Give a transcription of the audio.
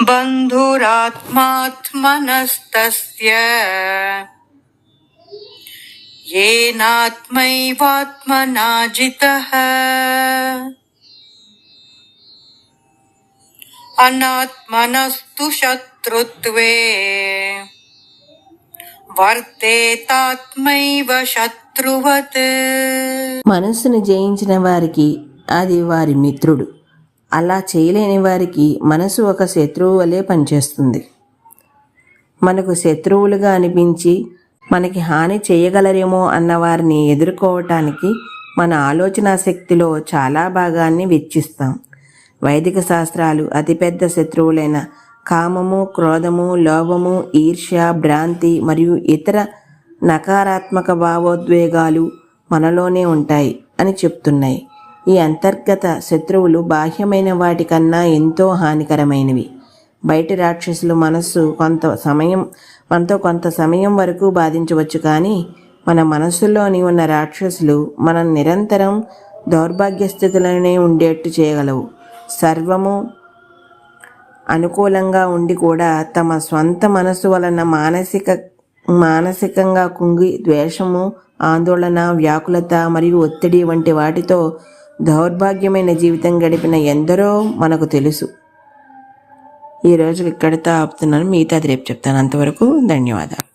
బంధురాత్మాత్మనస్తస్య येनात्मैवात्मना जितः अनात्मनस्तु शत्रुत्वे వర్తేతాత్మైవ శత్రువత్. మనస్సును జయించిన వారికి అది వారి మిత్రుడు. అలా చేయలేని వారికి మనసు ఒక శత్రువు వలె పనిచేస్తుంది. మనకు శత్రువులుగా అనిపించి మనకి హాని చేయగలరేమో అన్న వారిని ఎదుర్కోవటానికి మన ఆలోచనా శక్తిలో చాలా భాగాన్ని వెచ్చిస్తాం. వైదిక శాస్త్రాలు అతిపెద్ద శత్రువులైన కామము, క్రోధము, లోభము, ఈర్ష్య, భ్రాంతి మరియు ఇతర నకారాత్మక భావోద్వేగాలు మనలోనే ఉంటాయి అని చెప్తున్నాయి. ఈ అంతర్గత శత్రువులు బాహ్యమైన వాటికన్నా ఎంతో హానికరమైనవి. బయటి రాక్షసులు మనస్సు మనతో కొంత సమయం వరకు బాధించవచ్చు, కానీ మన మనస్సులోని ఉన్న రాక్షసులు మనం నిరంతరం దౌర్భాగ్య స్థితిలోనే ఉండేట్టు చేయగలవు. సర్వము అనుకూలంగా ఉండి కూడా తమ స్వంత మనస్సు వలన మానసికంగా కుంగి ద్వేషము, ఆందోళన, వ్యాకులత మరియు ఒత్తిడి వంటి వాటితో దౌర్భాగ్యమైన జీవితం గడిపిన ఎందరో మనకు తెలుసు. ఈరోజు ఇక్కడితో ఆపుతున్నాను. మిగతాది రేపు చెప్తాను. అంతవరకు ధన్యవాదాలు.